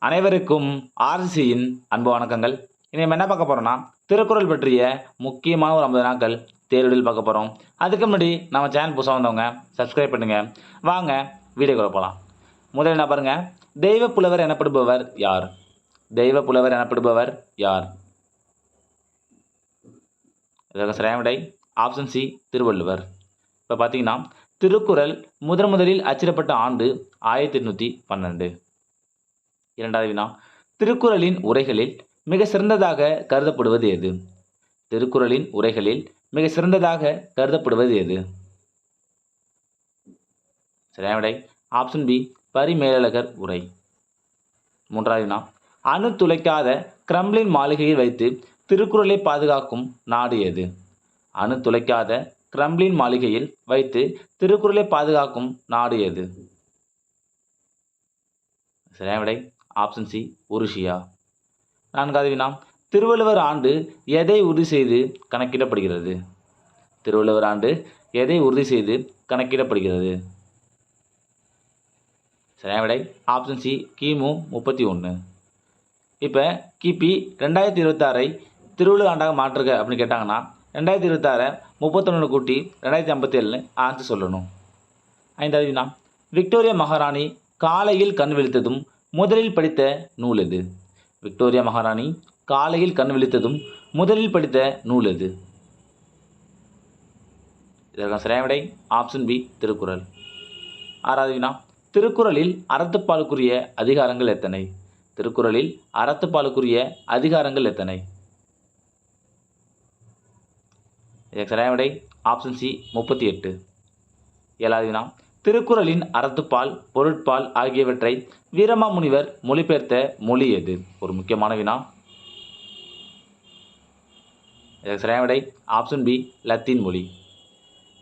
அனைவருக்கும் ஆர்சியின் அன்பு வணக்கங்கள். இனி நம்ம என்ன பார்க்க போறோம்னா, திருக்குறள் பற்றிய முக்கியமான ஒரு 50 நாட்கள் தேர்வுகள் பார்க்க போறோம். அதுக்கு முன்னாடி நம்ம சேனல் புதுசா வந்தவங்க சப்ஸ்கிரைப் பண்ணுங்க. வாங்க வீடியோக்குள்ள போலாம். முதல்ல என்ன பாருங்க, தெய்வ புலவர் எனப்படுபவர் யார்? தெய்வ புலவர் எனப்படுபவர் யார்? இதற்கு சரியான விடை ஆப்ஷன் சி திருவள்ளுவர். இப்போ பார்த்தீங்கன்னா, திருக்குறள் முதலில் அச்சிடப்பட்ட ஆண்டு 1812. இரண்டாவது வினா, திருக்குறளின் உரைகளில் மிக சிறந்ததாக கருதப்படுவது எது? திருக்குறளின் உரைகளில் மிக சிறந்ததாக கருதப்படுவது எது? சரியான விடை ஆப்ஷன் பி பரிமேலழகர் உரை. மூன்றாவது வினா, அணு துளைக்காத கிரெம்ளின் மாளிகையில் வைத்து திருக்குறளை பாதுகாக்கும் நாடு எது? அணு துளைக்காத கிரெம்ளின் மாளிகையில் வைத்து திருக்குறளை பாதுகாக்கும் நாடு எது? சரியான விடை ஆப்ஷன் சி உருசியா. நான்காவது வினா, திருவள்ளுவர் ஆண்டு எதை உறுதி செய்து கணக்கிடப்படுகிறது? திருவள்ளுவர் ஆண்டு எதை உறுதி செய்து கணக்கிடப்படுகிறது? சரியான விடை ஆப்ஷன் சி கிமு 31. இப்போ கிபி 2026 திருவள்ளுவர் ஆண்டாக மாற்றுக அப்படின்னு கேட்டாங்கன்னா 2026 31 கூட்டி 2057 ஆன்சர் சொல்லணும். ஐந்தாவது வினா, விக்டோரியா மகாராணி காலையில் கண் விழித்ததும் முதலில் படித்த நூல் எது? விக்டோரியா மகாராணி காலையில் கண் விழித்ததும் முதலில் படித்த நூல் எது? இதற்கான சரியான விடை ஆப்ஷன் பி திருக்குறள். ஆறாவது வினா, திருக்குறளில் அறத்துப்பாலுக்குரிய அதிகாரங்கள் எத்தனை? திருக்குறளில் அறத்துப்பாலுக்குரிய அதிகாரங்கள் எத்தனை? இதற்கு சரியான விடை ஆப்ஷன் சி 38. ஏழாவது வினா, திருக்குறளின் அறத்துப்பால் பொருட்பால் ஆகியவற்றை வீரமாமுனிவர் மொழிபெயர்த்த மொழி எது? ஒரு முக்கியமான வினா. இதற்கு சரியான விடை ஆப்ஷன் பி லத்தீன் மொழி.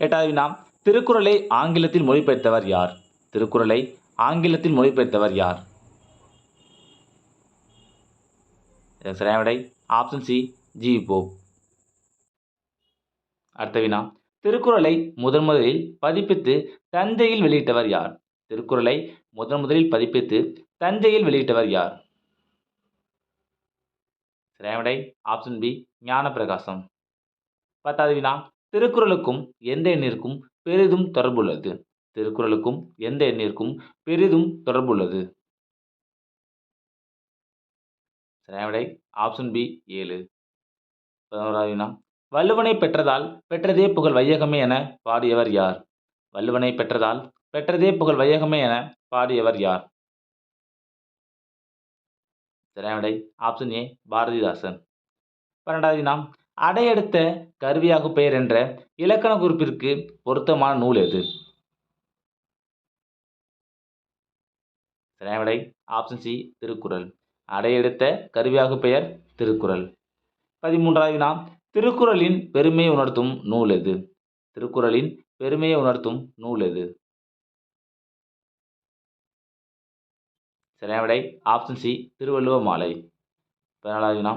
எட்டாவது வினா, திருக்குறளை ஆங்கிலத்தில் மொழிபெயர்த்தவர் யார்? திருக்குறளை ஆங்கிலத்தில் மொழிபெயர்த்தவர் யார்? இதற்கு சரியான விடை ஆப்ஷன் சி ஜி போப். அடுத்த வினா, திருக்குறளை முதலில் பதிப்பித்து தஞ்சையில் வெளியிட்டவர் யார்? திருக்குறளை முதலில் பதிப்பித்து தஞ்சையில் வெளியிட்டவர் யார்? சரியான விடை ஆப்ஷன் பி ஞானப்பிரகாசம். பத்தாவது வினா, திருக்குறளுக்கும் எந்த எண்ணிற்கும் பெரிதும் தொடர்புள்ளது? திருக்குறளுக்கும் எந்த எண்ணிற்கும் பெரிதும் தொடர்புள்ளது? சரியான விடை ஆப்ஷன் பி 7. 11வது வினா, வள்ளுவனை பெற்றதே புகழ் வையகமே என பாடியவர் யார்? வள்ளுவனை பெற்றதே புகழ் வையகமே என பாடியவர் யார்? சரியான விடை ஆப்ஷன் ஏ பாரதிதாசன். 12வது வினா, அடையெடுத்த கருவியாகு பெயர் என்ற இலக்கண குறிப்பிற்கு பொருத்தமான நூல் எது? சரியான விடை ஆப்ஷன் சி திருக்குறள். அடையெடுத்த கருவியாகு பெயர் திருக்குறள். 13வது வினா, திருக்குறளின் பெருமையை உணர்த்தும் நூல் எது? திருக்குறளின் பெருமையை உணர்த்தும் நூல் எது? சரியான விடை ஆப்ஷன் சி திருவள்ளுவ மாலை. 14வது வினா,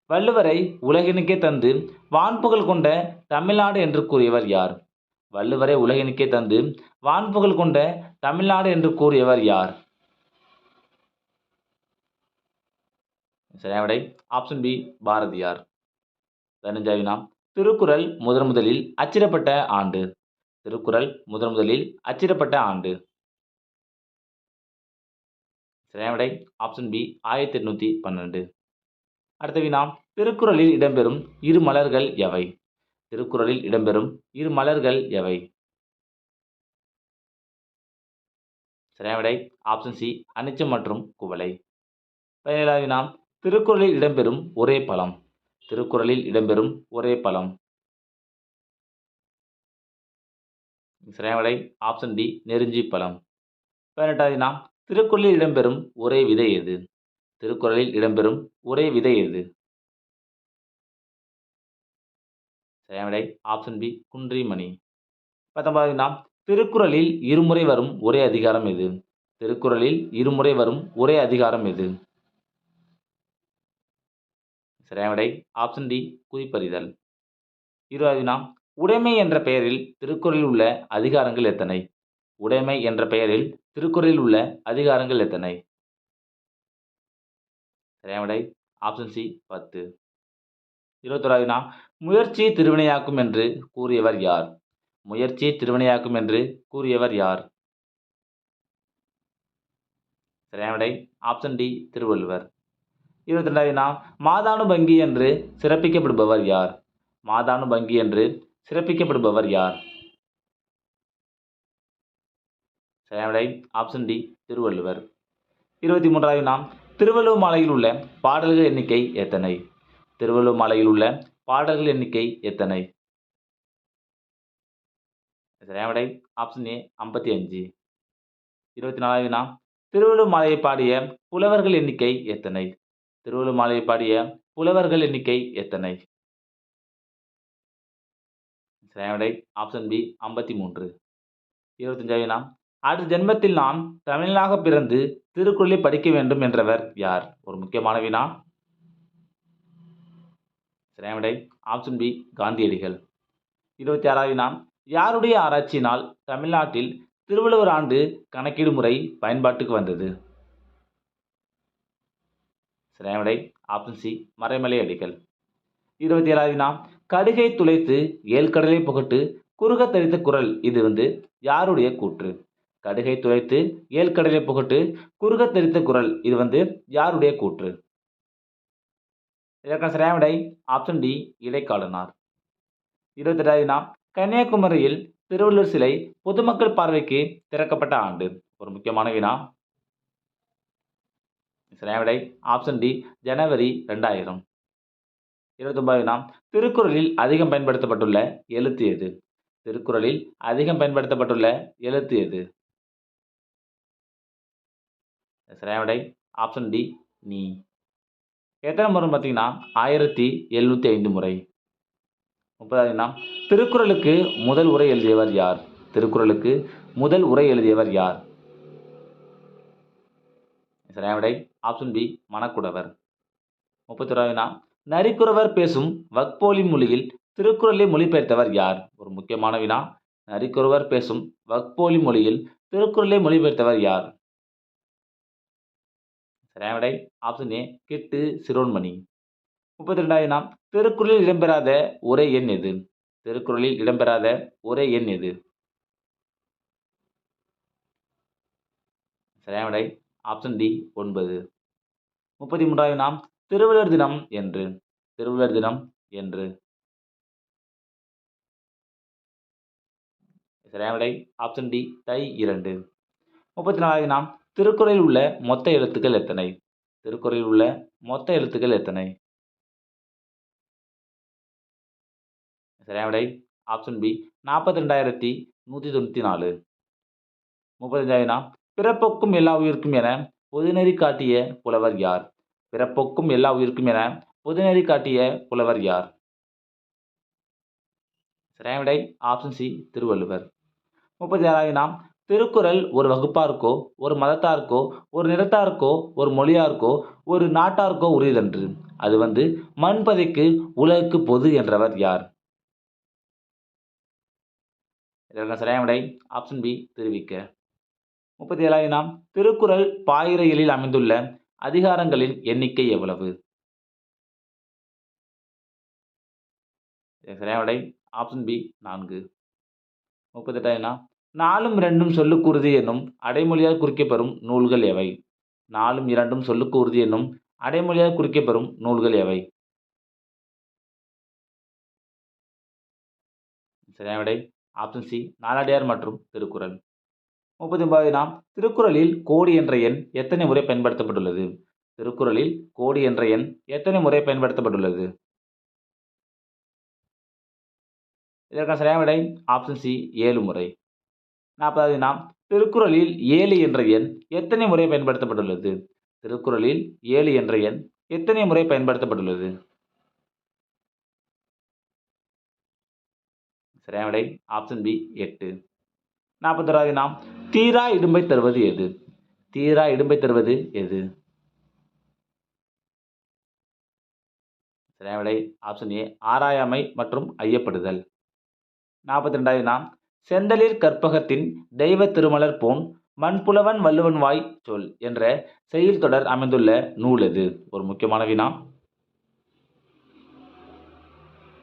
வள்ளுவரை உலகினுக்கே தந்து வான்புகழ் கொண்ட தமிழ்நாடு என்று கூறியவர் யார்? வள்ளுவரை உலகினுக்கே தந்து வான்புகழ் கொண்ட தமிழ்நாடு என்று கூறியவர் யார்? சரியான விடை ஆப்ஷன் பி பாரதியார். 15வது வினா, திருக்குறள் முதலில் அச்சிடப்பட்ட ஆண்டு? திருக்குறள் முதலில் அச்சிடப்பட்ட ஆண்டு? சரியான விடை ஆப்ஷன் பி 1812. அடுத்த வினா, திருக்குறளில் இடம்பெறும் இரு மலர்கள் எவை? திருக்குறளில் இடம்பெறும் இரு மலர்கள் எவை? சரியான விடை ஆப்ஷன் சி அனிச்சம் மற்றும் குவளை. 17வது வினா, திருக்குறளில் இடம்பெறும் ஒரே பழம்? திருக்குறளில் இடம்பெறும் ஒரே பழம்? சரியான விடை ஆப்ஷன் டி நெருஞ்சி பழம். 18வது வினா, திருக்குறளில் இடம்பெறும் ஒரே விதை எது? திருக்குறளில் இடம்பெறும் ஒரே விதை எது? சரியான விடை ஆப்ஷன் பி குன்றிமணி. 19வது வினா, திருக்குறளில் இருமுறை வரும் ஒரே அதிகாரம் எது? திருக்குறளில் இருமுறை வரும் ஒரே அதிகாரம் எது? சரியான விடை ஆப்ஷன் டி குறிப்பறிதல். 20வது வினா, உடைமை என்ற பெயரில் திருக்குறளில் உள்ள அதிகாரங்கள் எத்தனை? உடைமை என்ற பெயரில் திருக்குறளில் உள்ள அதிகாரங்கள் எத்தனை? சரியான விடை ஆப்ஷன் சி 10. 21வது வினா முயற்சி திருவினையாக்கும் என்று கூறியவர் யார்? முயற்சி திருவினையாக்கும் என்று கூறியவர் யார்? சரியான விடை ஆப்ஷன் டி திருவள்ளுவர். 22வது வினா மாதானுபங்கி என்று சிறப்பிக்கப்படுபவர் யார்? மாதானுபங்கி என்று சிறப்பிக்கப்படுபவர் யார்? சரியான விடை ஆப்ஷன் டி திருவள்ளுவர். 23வது வினா திருவள்ளுவர் மாலையில் உள்ள பாடல்கள் எண்ணிக்கை எத்தனை? திருவள்ளுவர் மாலையில் உள்ள பாடல்கள் எண்ணிக்கை எத்தனை? சரியான விடை ஆப்ஷன் ஏ 55. 24வது வினா திருவள்ளுவர் மாலையை பாடிய புலவர்கள் எண்ணிக்கை எத்தனை? திருவள்ளுவர் மாலையை பாடிய புலவர்கள் எண்ணிக்கை எத்தனை? சரியான விடை ஆப்ஷன் பி 53. 25வது வினா அடுத்த ஜென்மத்தில் நான் தமிழனாக பிறந்து திருக்குறளை படிக்க வேண்டும் என்றவர் யார்? ஒரு முக்கியமான வினா. சரியான விடை ஆப்ஷன் பி காந்தியடிகள். 26வது வினா யாருடைய ஆராய்ச்சியினால் தமிழ்நாட்டில் திருவள்ளுவர் ஆண்டு கணக்கீடு முறை பயன்பாட்டுக்கு வந்தது? சரியான விடை ஆப்ஷன் சி மறைமலை அடிகள். 27வது வினா கடுகை துளைத்து ஏழ்கடலை புகட்டு குறுக தரித்த குரல் இது யாருடைய கூற்று? கடுகை துளைத்து ஏழ்கடலை புகட்டு குறுக தரித்த குரல் இது யாருடைய கூற்று? இதற்கான சரியான விடை ஆப்ஷன் டி இடைக்காலனார். 28வது வினா கன்னியாகுமரியில் திருவள்ளுவர் சிலை பொதுமக்கள் பார்வைக்கு திறக்கப்பட்ட ஆண்டு? ஒரு முக்கியமான வினா. சரியான விடை ஆப்ஷன் டி ஜனவரி 2000. 29வது வினா திருக்குறளில் அதிகம் பயன்படுத்தப்பட்டுள்ள எழுத்து எது? திருக்குறளில் அதிகம் பயன்படுத்தப்பட்டுள்ள எழுத்து எது? சரியான விடை ஆப்ஷன் டி நீ. எத்தனை முறை பார்த்தீங்கன்னா 1705 முறை. 30வது வினா திருக்குறளுக்கு முதல் உரை எழுதியவர் யார்? திருக்குறளுக்கு முதல் உரை எழுதியவர் யார்? சரியான விடை ஆப்ஷன் பி மணக்குடவர். 31வது வினா நரிக்குறவர் பேசும் வக்போலி மொழியில் திருக்குறளை மொழிபெயர்த்தவர் யார்? ஒரு முக்கியமான வினா. நரிக்குறவர் பேசும் வக்போலி மொழியில் திருக்குறளை மொழிபெயர்த்தவர் யார்? சரியான விடை ஆப்ஷன் ஏ கிட்டு சிரோன்மணி. 32வது வினா திருக்குறளில் இடம்பெறாத உரை எண் எது? திருக்குறளில் இடம்பெறாத உரை எண் எது? சரியான விடை ஆப்ஷன் டி 9. 33வது வினா திருவள்ளுவர் தினம் என்று? திருவள்ளுவர் தினம் என்று? சரியான விடை ஆப்ஷன் டி தை 2. 34வது வினா திருக்குறளில் உள்ள மொத்த எழுத்துக்கள் எத்தனை? திருக்குறளில் உள்ள மொத்த எழுத்துக்கள் எத்தனை? சரியான விடை ஆப்ஷன் பி 42,194. 35வது வினா பிறப்பொக்கும் எல்லா உயிர்க்கும் என பொதுநெறி காட்டிய புலவர் யார்? பிறப்பொக்கும் எல்லா உயிர்க்கும் என பொதுநெறி காட்டிய புலவர் யார்? சரியான விடை ஆப்ஷன் சி திருவள்ளுவர். 36வது வினா திருக்குறள் ஒரு வகுப்பாருக்கோ ஒரு மதத்தாருக்கோ ஒரு நிறத்தாருக்கோ ஒரு மொழியாருக்கோ ஒரு நாட்டாருக்கோ உரியதன்று. அது மண்பதைக்கு உலகுக்கு பொது என்றவர் யார்? இதற்கான சரியான விடை ஆப்ஷன் பி திருவிக்க. 37வது வினா திருக்குறள் பாயிரையிலில் அமைந்துள்ள அதிகாரங்களின் எண்ணிக்கை எவ்வளவு? சரியான விடை ஆப்ஷன் பி 4. 38வது வினா 4ம் 2ம் சொல்லுக்கு உறுதி என்னும் அடைமொழியால் குறிக்கப்பெறும் நூல்கள் எவை? 4ம் 2ம் சொல்லுக்கு உறுதி என்னும் அடைமொழியால் குறிக்கப்பெறும் நூல்கள் எவை? சரியான விடை ஆப்ஷன் சி நாலடியார் மற்றும் திருக்குறள். 39வது வினா திருக்குறளில் கோடி என்ற எண் எத்தனை முறை பயன்படுத்தப்பட்டுள்ளது? திருக்குறளில் கோடி என்ற எண் எத்தனை முறை பயன்படுத்தப்பட்டுள்ளது? இதற்கான சரியான விடை ஆப்ஷன் சி 7 முறை. 40வது வினா திருக்குறளில் 7 என்ற எண் எத்தனை முறை பயன்படுத்தப்பட்டுள்ளது? திருக்குறளில் 7 என்ற எண் எத்தனை முறை பயன்படுத்தப்பட்டுள்ளது? சரியான விடை ஆப்ஷன் பி 8. 41வது வினா தீரா இடும்பை தருவது எது? தீரா இடும்பை தருவது எது? சரியான விடை ஆப்ஷன் ஏ ஆராயாமை மற்றும் ஐயப்படுதல். 42வது வினா செந்தளிர் கற்பகத்தின் தெய்வ திருமலர் போன் மண்புலவன் வள்ளுவன் வாய் சொல் என்ற செய்யுள் தொடர் அமைந்துள்ள நூல் எது? ஒரு முக்கியமான வினா.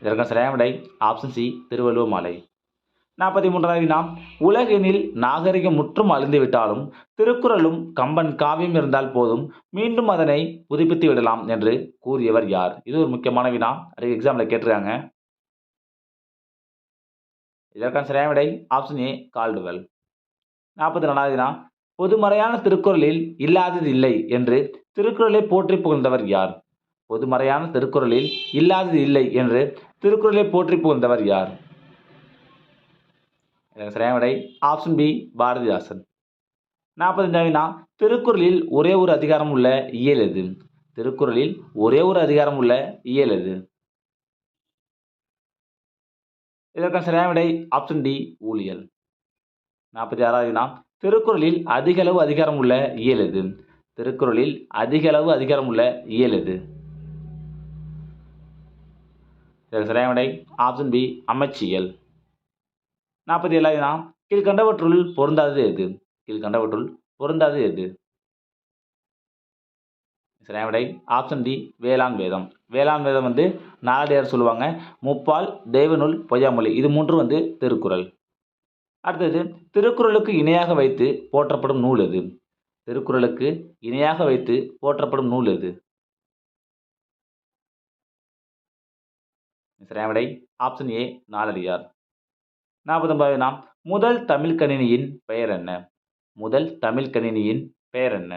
இதற்கான சரியான விடை ஆப்ஷன் சி திருவள்ளுவர் மாலை. 43வது வினா. உலகெனில் நாகரிகம் முற்றும் அழிந்துவிட்டாலும் திருக்குறளும் கம்பன் காவியம் இருந்தால் போதும் மீண்டும் அதனை புதுப்பித்து விடலாம் என்று கூறியவர் யார்? இது ஒரு முக்கியமான வினா. எக்ஸாம்ல கேட்டிருக்காங்க. இதற்கான சரியான விடை ஆப்ஷன் ஏ கால்டுவெல். 44வது வினா. பொதுமறையான திருக்குறளில் இல்லாதது இல்லை என்று திருக்குறளை போற்றி புகழ்ந்தவர் யார்? பொதுமறையான திருக்குறளில் இல்லாதது இல்லை என்று திருக்குறளை போற்றி புகழ்ந்தவர் யார்? சரியான விடை ஆப்ஷன் பி பாரதிதாசன். 45வது வினா. திருக்குறளில் ஒரே ஒரு அதிகாரம் உள்ள இயல் எது? திருக்குறளில் ஒரே ஒரு அதிகாரம் உள்ள இயல் எது? இதற்கான சரியான விடை ஆப்ஷன் டி ஊழியல். 46வது வினா. திருக்குறளில் அதிக அளவு அதிகாரம் உள்ள இயல் எது? திருக்குறளில் அதிக அளவு அதிகாரம் உள்ள இயல் எது? இதற்கு சரியான விடை ஆப்ஷன் பி அமைச்சியல். 47வது வினா. கீழ்கண்டவற்றுள் பொருந்தாதது எது? கீழ்கண்டவற்றுள் பொருந்தாதது எது? சரியான விடை ஆப்ஷன் டி வேளாண் வேதம். வேளாண் வேதம் நாலடியார் சொல்லுவாங்க. முப்பால், தெய்வநூல், பொய்யாமொழி இது மூன்று திருக்குறள். அடுத்தது திருக்குறளுக்கு இணையாக வைத்து போற்றப்படும் நூல் எது? திருக்குறளுக்கு இணையாக வைத்து போற்றப்படும் நூல் எது? சரியான விடை ஆப்ஷன் ஏ நாலடியார். 49வது வினா. முதல் தமிழ் கணினியின் பெயர் என்ன? முதல் தமிழ் கணினியின் பெயர் என்ன?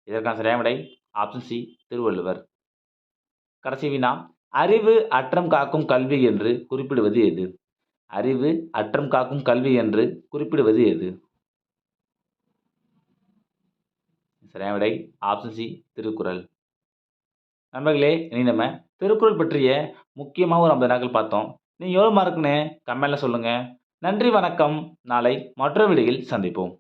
இதற்கான சரியான விடை ஆப்ஷன் சி திருவள்ளுவர். கடைசி வினா. அறிவு அற்றம் காக்கும் கல்வி என்று குறிப்பிடுவது எது? அறிவு அற்றம் காக்கும் கல்வி என்று குறிப்பிடுவது எது? சரியான விடை ஆப்ஷன் சி திருக்குறள். நண்பர்களே, இனி நம்ம திருக்குறள் பற்றிய முக்கியமாக ஒரு 50 வினாக்கள் பார்த்தோம். நீங்கள் எவ்வளோ மார்க்குன்னு கமெண்ட்ல சொல்லுங்கள். நன்றி, வணக்கம். நாளை மற்றொரு வீடியோவில் சந்திப்போம்.